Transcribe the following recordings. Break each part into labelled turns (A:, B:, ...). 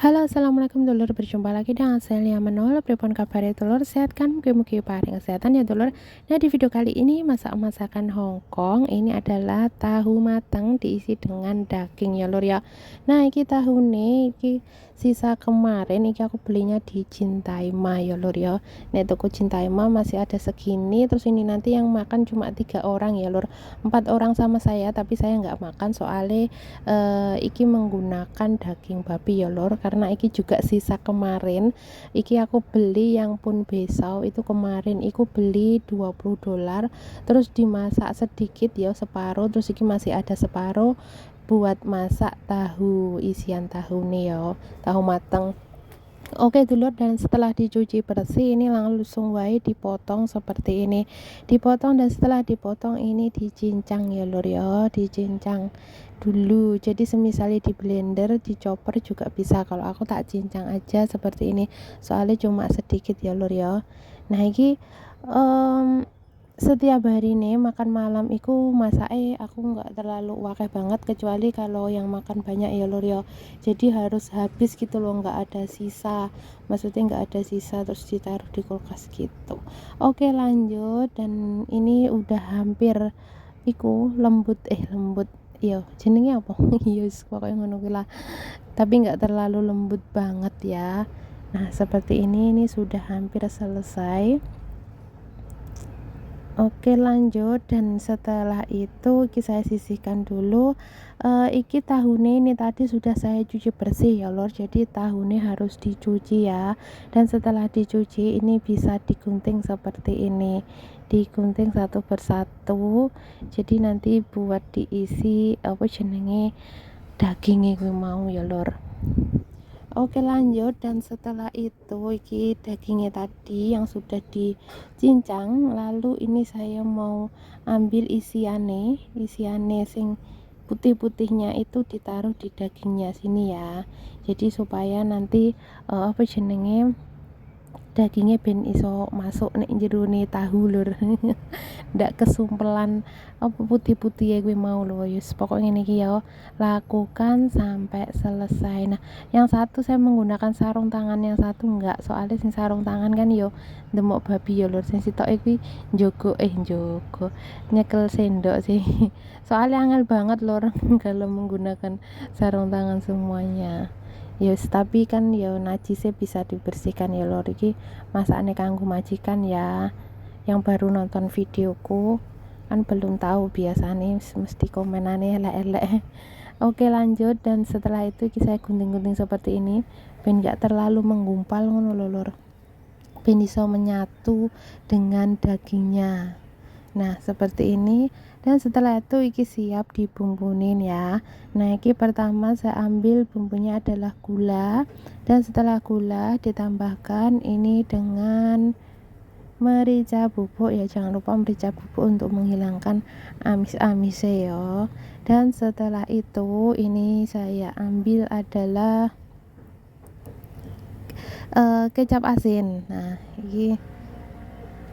A: Halo, assalamualaikum dulur, berjumpa lagi dengan saya Manol. Pripun kabar ya dulur, sehat kan? Mugi-mugi paring kesehatan ya dulur. Nah, di video kali ini masakan Hongkong ini adalah tahu matang diisi dengan daging ya lur ya. Nah, iki tahune iki sisa kemarin iki aku belinya di Cintai Ma ya lur ya. Nah, toko Cintai Ma masih ada segini, terus ini nanti yang makan cuma 3 orang ya lur. 4 orang sama saya, tapi saya nggak makan soalnya iki menggunakan daging babi ya lor, karena iki juga sisa kemarin. Iki aku beli yang pun besau itu kemarin iku beli $20, terus dimasak sedikit ya separuh, terus iki masih ada separuh buat masak tahu, isian tahu nih ya, tahu mateng. Oke dulur, dan setelah dicuci bersih ini langsung wae dipotong seperti ini, dipotong, dan setelah dipotong ini dicincang ya lur ya, dicincang dulu. Jadi semisalnya di blender, dicoper juga bisa, kalau aku tak cincang aja seperti ini soalnya cuma sedikit ya lur ya. Nah ini setiap hari nih makan malam iku aku nggak terlalu wakeh banget, kecuali kalau yang makan banyak ya lur ya, jadi harus habis gitu loh, nggak ada sisa, maksudnya nggak ada sisa terus ditaruh di kulkas gitu. Oke lanjut, dan ini udah hampir iku lembut iya jenenge apa iya pokoknya ngono kuwi lah, tapi nggak terlalu lembut banget ya. Nah seperti ini sudah hampir selesai. Oke lanjut, dan setelah itu iki saya sisihkan dulu. Iki tahune ini tadi sudah saya cuci bersih ya lor, jadi tahune harus dicuci ya, dan setelah dicuci ini bisa digunting seperti ini, digunting satu persatu, jadi nanti buat diisi apa jenenge dagingnya gue mau ya lor. Oke lanjut, dan setelah itu iki dagingnya tadi yang sudah dicincang, lalu ini saya mau ambil isiane sing putih-putihnya itu ditaruh di dagingnya sini ya, jadi supaya nanti apa jenenge dagingnya ben iso masuk nek jerone tahu lur. Ndak kesumpelan apa putih-putih ya gue mau loh, yus pokoknya ini ya lakukan sampai selesai. Nah yang satu saya menggunakan sarung tangan, yang satu enggak, soalnya sing sarung tangan kan yo demok babi ya lur, sing sitok iki njogo nyekel sendok sih. Soalnya angel banget lor kalau menggunakan sarung tangan semuanya. Yes, tapi kan ya najisnya bisa dibersihkan ya lor, iki masakane kanggo majikan ya. Yang baru nonton videoku kan belum tahu, biasanya mesti komenannya elek-elek. Oke lanjut, dan setelah itu saya gunting-gunting seperti ini ben gak terlalu menggumpal ngono lor, ben iso menyatu dengan dagingnya. Nah seperti ini, dan setelah itu iki siap dibumbunin ya. Nah iki pertama saya ambil bumbunya adalah gula, dan setelah gula ditambahkan ini dengan merica bubuk ya, jangan lupa merica bubuk untuk menghilangkan amis-amisnya ya. Dan setelah itu ini saya ambil adalah kecap asin. Nah ini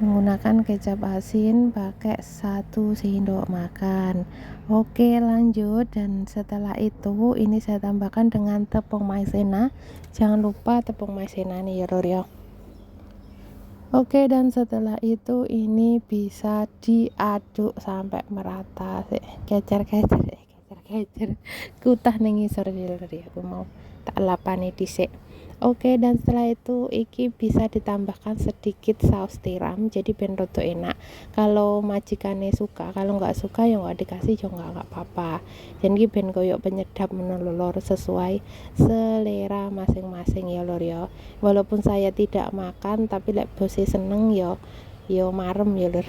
A: menggunakan kecap asin pakai 1 sendok makan. Oke lanjut, dan setelah itu ini saya tambahkan dengan tepung maizena, jangan lupa tepung maizena nih ya lor ya. Oke, dan setelah itu ini bisa diaduk sampai merata, kecer-kecer kutah ning ngisor ya aku mau tak lapane dhisik. Oke, dan setelah itu iki bisa ditambahkan sedikit saus tiram, jadi ben rada enak. Kalau majikannya suka, kalau nggak suka ya nggak dikasih juga nggak apa-apa. Jadi ben koyo penyedap menolor sesuai selera masing-masing ya lor ya. Walaupun saya tidak makan, tapi lek bose seneng ya marem ya lur.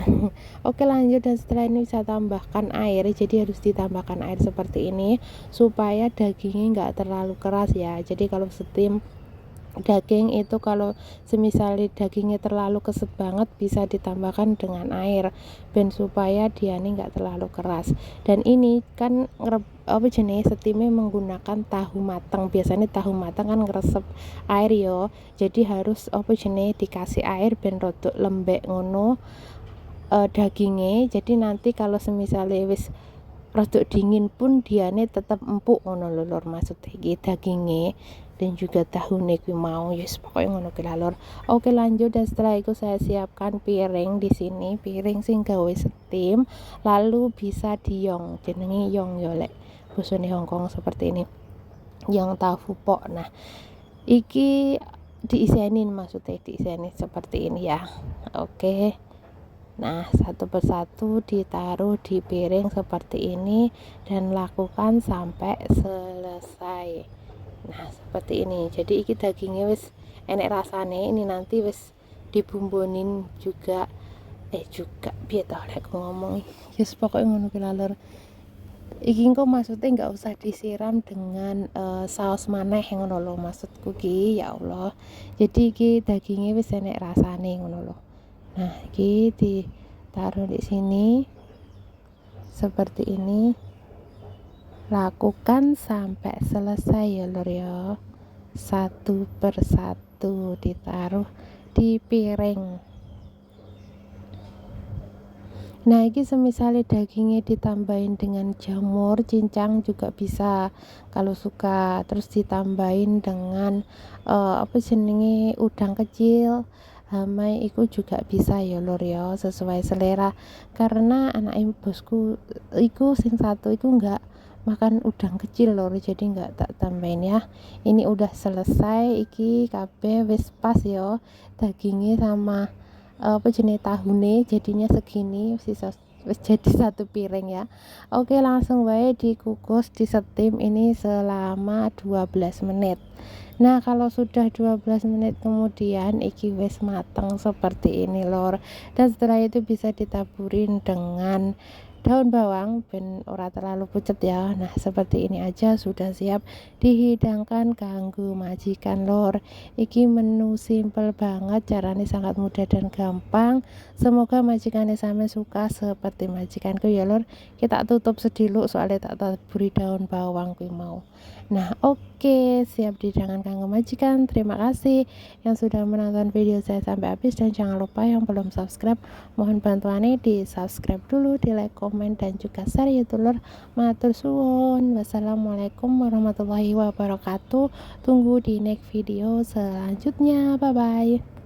A: Oke lanjut, dan setelah ini saya tambahkan air, jadi harus ditambahkan air seperti ini supaya dagingnya nggak terlalu keras ya. Jadi kalau steam daging itu, kalau semisal dagingnya terlalu keset banget, bisa ditambahkan dengan air ben supaya dia ini nggak terlalu keras. Dan ini kan apa jenis steamnya menggunakan tahu matang, biasanya tahu matang kan ngeresep air yo, jadi harus apa jenis dikasih air ben rodok lembek ngono dagingnya, jadi nanti kalau semisalnya wis rodok dingin pun dia ini tetap empuk ngono lho lur, maksudnya iki dagingnya dan juga tahune kuwi mau. Yes, pokoknya ngono kuwi lur. Oke, lanjut. Dan setelah itu saya siapkan piring di sini, piring sing gawe steam, lalu bisa diong, jenenge yong yo lek bosone Hongkong seperti ini. Yang tahu pok. Nah, iki diisenin, maksudnya diisenin seperti ini ya. Oke. Nah, satu persatu ditaruh di piring seperti ini dan lakukan sampai selesai. Nah, seperti ini. Jadi iki dagingnya wis enek rasane, ini nanti wis dibumbunin juga juga piye to lek ngomong. Yes, pokoknya ngono ki lur. Iki engko maksudnya nggak usah disiram dengan saus maneh ngono lho maksudku ki, ya Allah. Jadi iki dagingnya wis enek rasane ngono lho. Nah, ini ditaruh di sini seperti ini. Lakukan sampai selesai ya lur ya. Satu persatu ditaruh di piring. Nah, ini semisal dagingnya ditambahin dengan jamur cincang juga bisa kalau suka, terus ditambahin dengan apa jenenge udang kecil, hamai iku juga bisa ya lur ya, sesuai selera. Karena anak ibu bosku iku sing satu iku enggak makan udang kecil lur, jadi enggak tak tambahin ya. Ini udah selesai, iki kabeh wis pas ya dagingnya sama apa jenis tahune, jadinya segini sisa wis jadi satu piring ya. Oke, langsung wae dikukus di steam ini selama 12 menit. Nah, kalau sudah 12 menit kemudian iki wis mateng seperti ini lor. Dan setelah itu bisa ditaburin dengan daun bawang ben ora terlalu pucet ya. Nah, seperti ini aja sudah siap dihidangkan kanggo majikan lor. Iki menu simple banget, caranya sangat mudah dan gampang. Semoga majikannya sampe suka seperti majikanku ya lor. Kita tutup sediluk soalnya tak taburi daun bawang kuwi mau. Nah, oke, siap dihidangkan kanggo majikan. Terima kasih yang sudah menonton video saya sampai habis, dan jangan lupa yang belum subscribe, mohon bantuannya di subscribe dulu, di like, komen, dan juga share ya dulur. Matur suwun. Wassalamualaikum warahmatullahi wabarakatuh. Tunggu di next video selanjutnya. Bye bye.